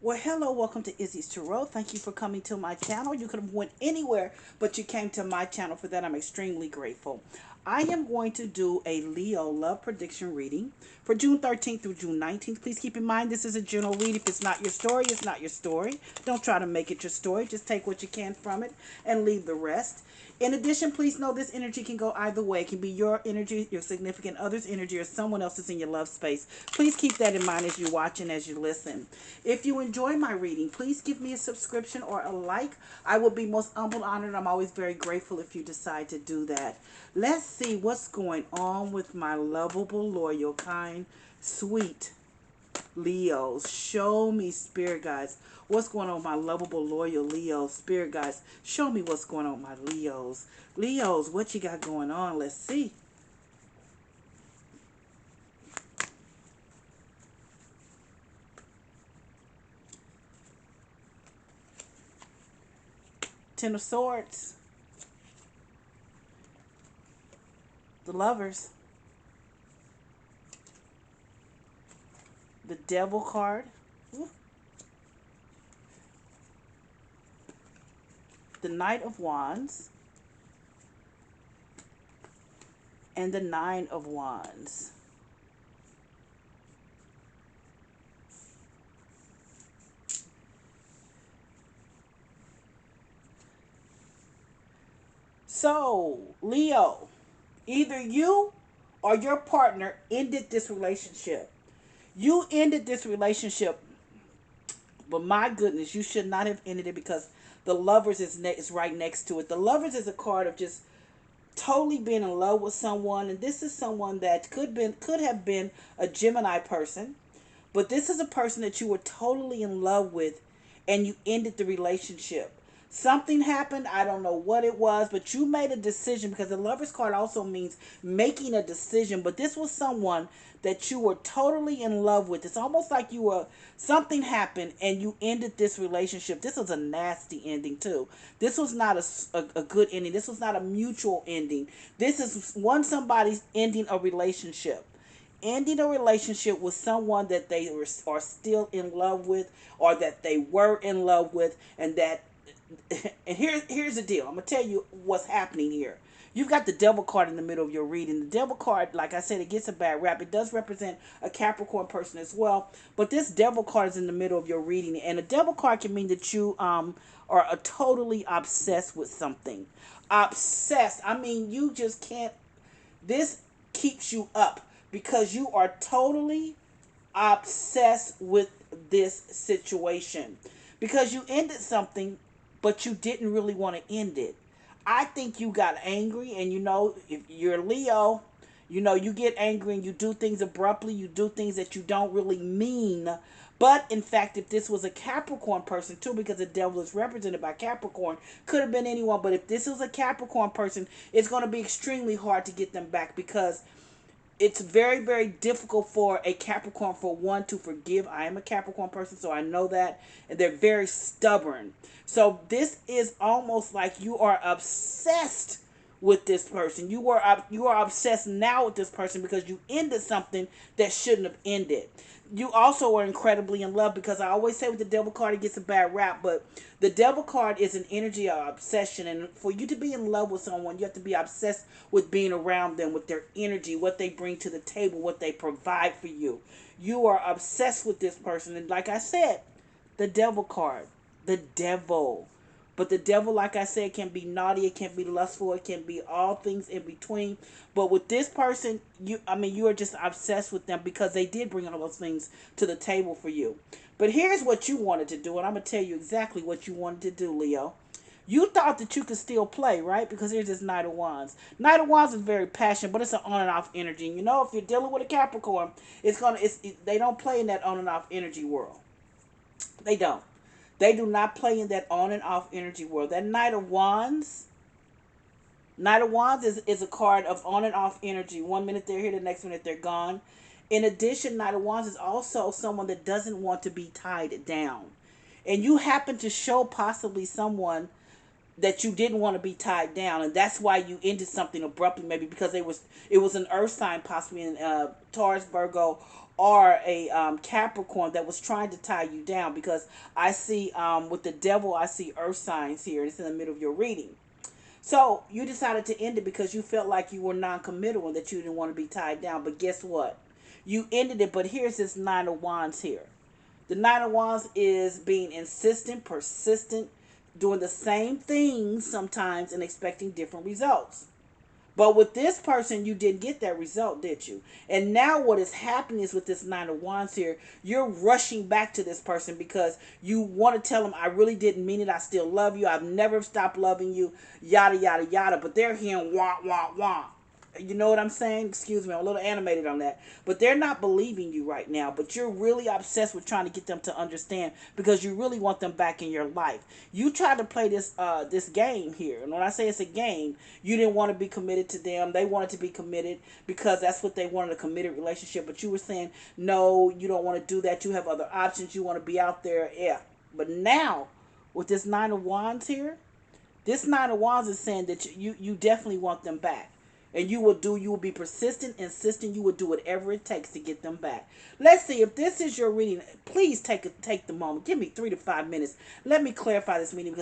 Well, hello, welcome to Izzy's Tarot. Thank you for coming to my channel. You could have went anywhere, but you came to my channel. For that, I'm extremely grateful. I am going to do a Leo love prediction reading for June 13th through June 19th. Please keep in mind this is a general read. If it's not your story, it's not your story. Don't try to make it your story. Just take what you can from it and leave the rest. In addition, please know this energy can go either way. It can be your energy, your significant other's energy, or someone else's in your love space. Please keep that in mind as you watch and as you listen. If you enjoy my reading, please give me a subscription or a like. I will be most humbled, honored. I'm always very grateful if you decide to do that. Let's see what's going on with my lovable, loyal, kind, sweet Leos. Show me, spirit guides, what's going on with my lovable, loyal Leos. Spirit guides, show me what's going on with my Leos. Leos, what you got going on? Let's see. Ten of Swords, the Lovers, the Devil card, the Knight of Wands, and the Nine of Wands. So, Leo, either you or your partner ended this relationship. You ended this relationship, but my goodness, you should not have ended it because the Lovers is right next to it. The Lovers is a card of just totally being in love with someone, and this is someone that could have been a Gemini person, but this is a person that you were totally in love with, and you ended the relationship. Something happened. I don't know what it was, but you made a decision because the Lover's card also means making a decision. But this was someone that you were totally in love with. It's almost like something happened and you ended this relationship. This was a nasty ending, too. This was not a good ending. This was not a mutual ending. This is somebody's ending a relationship, ending a relationship with someone that are still in love with, or that they were in love with, and that and here's the deal. I'm gonna tell you what's happening here. You've got the Devil card in the middle of your reading. The Devil card, like I said, it gets a bad rap. It does represent a Capricorn person as well, but this Devil card is in the middle of your reading, and a Devil card can mean that you are totally obsessed with something. Obsessed. I mean, you just can't. This keeps you up because you are totally obsessed with this situation, because you ended something but you didn't really want to end it. I think you got angry, and if you're Leo, you get angry and you do things abruptly, you do things that you don't really mean. But in fact, if this was a Capricorn person too, because the devil is represented by Capricorn, could have been anyone, but if this was a Capricorn person, it's going to be extremely hard to get them back, because it's very, very difficult for a Capricorn, for one, to forgive. I am a Capricorn person, so I know that. And they're very stubborn. So this is almost like you are obsessed with this person. You are obsessed now with this person because you ended something that shouldn't have ended. You also are incredibly in love, because I always say with the Devil card, it gets a bad rap, but the Devil card is an energy of obsession, and for you to be in love with someone, you have to be obsessed with being around them, with their energy, what they bring to the table, what they provide for you. You are obsessed with this person, and like I said, the Devil card, the devil. But the devil, like I said, can be naughty, it can be lustful, it can be all things in between. But with this person, you are just obsessed with them because they did bring all those things to the table for you. But here's what you wanted to do, and I'm going to tell you exactly what you wanted to do, Leo. You thought that you could still play, right? Because here's this Knight of Wands. Knight of Wands is very passionate, but it's an on and off energy. And if you're dealing with a Capricorn, they don't play in that on and off energy world. They don't. They do not play in that on and off energy world. That Knight of Wands is a card of on and off energy. One minute they're here, the next minute they're gone. In addition, Knight of Wands is also someone that doesn't want to be tied down. And you happen to show possibly someone that you didn't want to be tied down, and that's why you ended something abruptly, maybe because it was an earth sign, possibly in Taurus, Virgo, or a Capricorn that was trying to tie you down, because I see with the devil, I see earth signs here. It's in the middle of your reading. So you decided to end it because you felt like you were non-committal and that you didn't want to be tied down. But guess what? You ended it. But here's this Nine of Wands here. The Nine of Wands is being insistent, persistent, doing the same things sometimes and expecting different results. But with this person, you didn't get that result, did you? And now what is happening is with this Nine of Wands here, you're rushing back to this person because you want to tell them, I really didn't mean it. I still love you. I've never stopped loving you, yada, yada, yada. But they're hearing wah, wah, wah. You know what I'm saying? Excuse me, I'm a little animated on that. But they're not believing you right now. But you're really obsessed with trying to get them to understand because you really want them back in your life. You tried to play this game here. And when I say it's a game, you didn't want to be committed to them. They wanted to be committed because that's what they wanted, a committed relationship. But you were saying, no, you don't want to do that. You have other options. You want to be out there. Yeah. But now, with this Nine of Wands here, this Nine of Wands is saying that you definitely want them back. And you will be persistent, insistent. You will do whatever it takes to get them back. Let's see, if this is your reading, please take the moment. Give me 3 to 5 minutes. Let me clarify this reading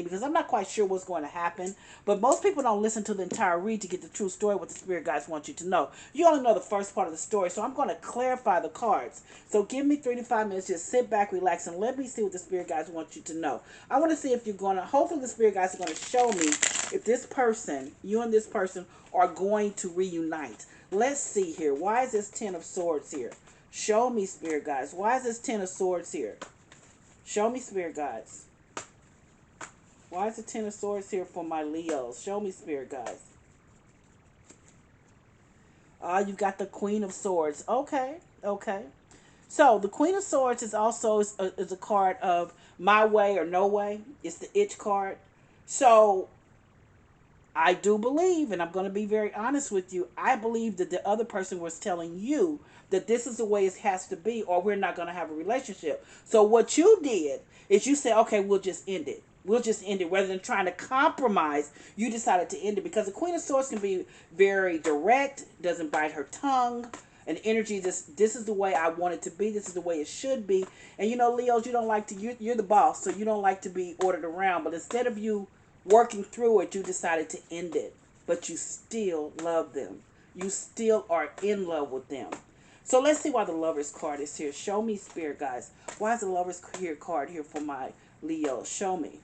because I'm not quite sure what's going to happen. But most people don't listen to the entire read to get the true story, what the spirit guides want you to know. You only know the first part of the story, so I'm going to clarify the cards. So give me 3 to 5 minutes. Just sit back, relax, and let me see what the spirit guides want you to know. I want to see if you're going to, hopefully the spirit guides are going to show me if this person, you and this person, are going to reunite. Let's see here. Why is this Ten of Swords here? Show me, spirit guides. Why is this Ten of Swords here? Show me, spirit guides. Why is the Ten of Swords here for my Leos? Show me, spirit guides. You've got the Queen of Swords. Okay, okay. So the Queen of Swords is also is a card of my way or no way. It's the itch card. So I do believe, and I'm going to be very honest with you, I believe that the other person was telling you that this is the way it has to be or we're not going to have a relationship. So what you did is you said, okay, we'll just end it. We'll just end it. Rather than trying to compromise, you decided to end it because the Queen of Swords can be very direct, doesn't bite her tongue, and energy, this is the way I want it to be. This is the way it should be. And you know, Leos, you don't like to, you're the boss, so you don't like to be ordered around. But instead of you working through it, you decided to end it. But you still love them. You still are in love with them. So let's see why the Lover's card is here. Show me, spirit guys. Why is the Lover's card here for my Leo? Show me.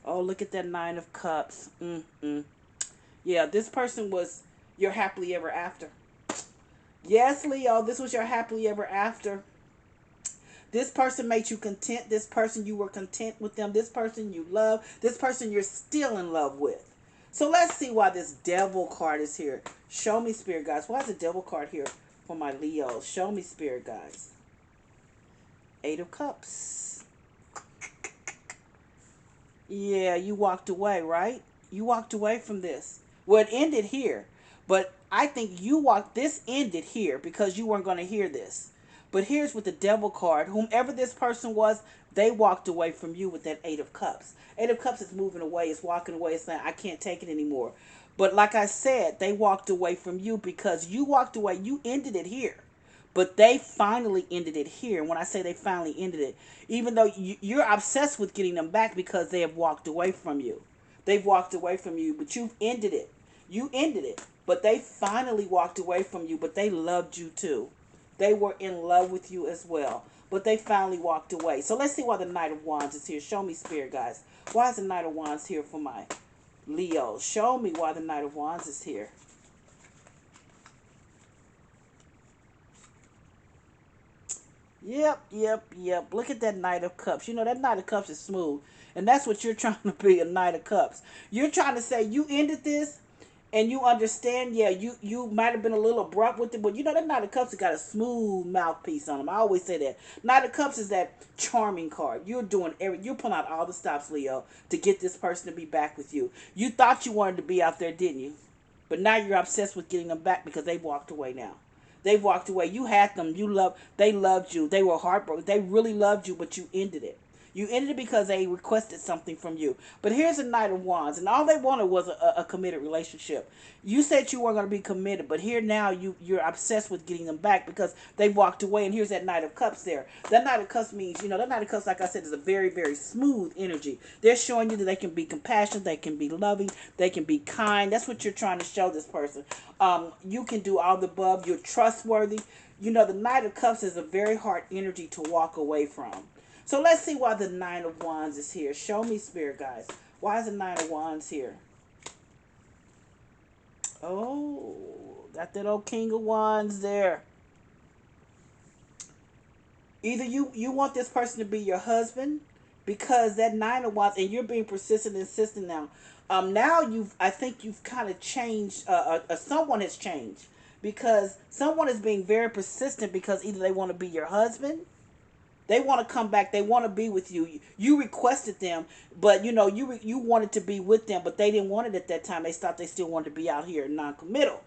Oh, look at that Nine of Cups. Yeah, this person was your happily ever after. Yes, Leo, this was your happily ever after. This person made you content. This person, you were content with them. This person you love. This person you're still in love with. So let's see why this Devil card is here. Show me, spirit guys. Why is the Devil card here for my Leo? Show me, spirit guys. Eight of Cups. Yeah, you walked away, right? You walked away from this. Well, it ended here. But I think this ended here because you weren't going to hear this. But here's with the Devil card. Whomever this person was, they walked away from you with that Eight of Cups. Eight of Cups is moving away. It's walking away. It's saying, I can't take it anymore. But like I said, they walked away from you because you walked away. You ended it here. But they finally ended it here. And when I say they finally ended it, even though you're obsessed with getting them back because they have walked away from you. They've walked away from you, but you've ended it. You ended it. But they finally walked away from you, but they loved you too. They were in love with you as well. But they finally walked away. So let's see why the Knight of Wands is here. Show me, spirit guys. Why is the Knight of Wands here for my Leo? Show me why the Knight of Wands is here. Yep. Look at that Knight of Cups. You know, that Knight of Cups is smooth. And that's what you're trying to be, a Knight of Cups. You're trying to say you ended this and you understand, yeah, you might have been a little abrupt with it, but you know that Knight of Cups has got a smooth mouthpiece on them. I always say that. Knight of Cups is that charming card. You're pulling out all the stops, Leo, to get this person to be back with you. You thought you wanted to be out there, didn't you? But now you're obsessed with getting them back because they've walked away now. They walked away. You had them. They loved you. They were heartbroken. They really loved you, but you ended it. You ended it because they requested something from you. But here's a Knight of Wands, and all they wanted was a committed relationship. You said you weren't going to be committed, but here now you're obsessed with getting them back because they walked away. And here's that Knight of Cups there. That Knight of Cups means, that Knight of Cups, like I said, is a very, very smooth energy. They're showing you that they can be compassionate, they can be loving, they can be kind. That's what you're trying to show this person. You can do all the above. You're trustworthy. The Knight of Cups is a very hard energy to walk away from. So let's see why the Nine of Wands is here. Show me, Spirit guys. Why is the Nine of Wands here? Oh, got that old King of Wands there. Either you want this person to be your husband because that Nine of Wands, and you're being persistent and insistent now. Now I think you've kind of changed. Someone has changed because someone is being very persistent because either they want to be your husband, they want to come back, they want to be with you. You requested them, but you wanted to be with them, but they didn't want it at that time. They thought they still wanted to be out here non-committal.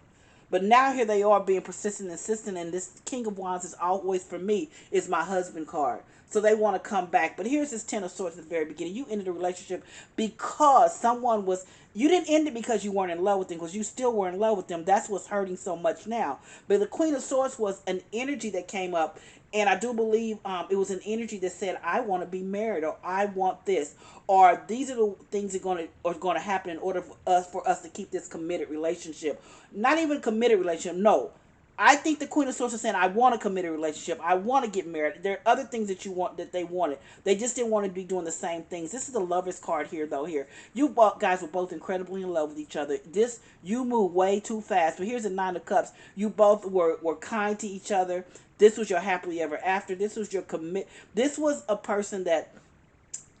But now here they are being persistent, insistent, and this King of Wands is always, for me, is my husband card. So they want to come back. But here's this Ten of Swords at the very beginning. You ended a relationship because you didn't end it because you weren't in love with them, because you still were in love with them. That's what's hurting so much now. But the Queen of Swords was an energy that came up, and I do believe it was an energy that said, I want to be married, or I want this, or these are the things that are going to happen in order for us to keep this committed relationship. Not even committed relationship, no. I think the Queen of Swords is saying, I want a committed relationship. I want to get married. There are other things that they wanted. They just didn't want to be doing the same things. This is the Lover's card here, though. Here, you guys were both incredibly in love with each other. You moved way too fast. But here's the Nine of Cups. You both were kind to each other. This was your happily ever after. This was your commit. This was a person that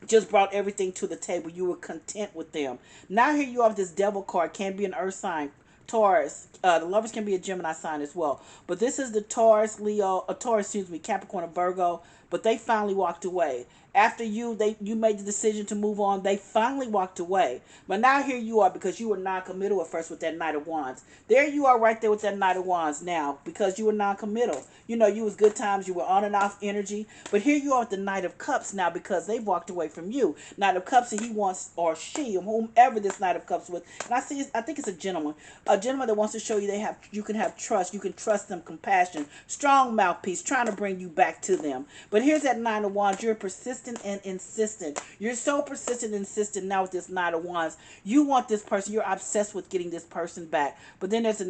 just brought everything to the table. You were content with them. Now here you have this Devil card. Can be an earth sign. Taurus. The Lovers can be a Gemini sign as well. But this is the Taurus, Capricorn, and Virgo. But they finally walked away. After you made the decision to move on, they finally walked away. But now here you are, because you were non-committal at first with that Knight of Wands. There you are right there with that Knight of Wands now, because you were non-committal. You was good times, you were on and off energy. But here you are with the Knight of Cups now, because they've walked away from you. Knight of Cups, and he wants, or she, or whomever this Knight of Cups with. And I think it's a gentleman. A gentleman that wants to show you you can have trust. You can trust them, compassion, strong mouthpiece, trying to bring you back to them. But here's that Nine of Wands. You're persistent and insistent. You're so persistent and insistent now with this Nine of Wands. You want this person. You're obsessed with getting this person back. But then there's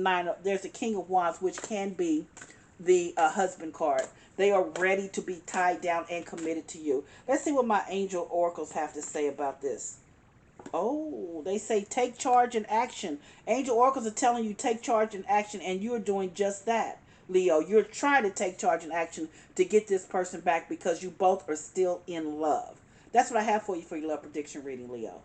a King of Wands, which can be the husband card. They are ready to be tied down and committed to you. Let's see what my angel oracles have to say about this. Oh, they say take charge and action. Angel oracles are telling you take charge and action, and you're doing just that, Leo. You're trying to take charge and action to get this person back because you both are still in love. That's what I have for you for your love prediction reading, Leo.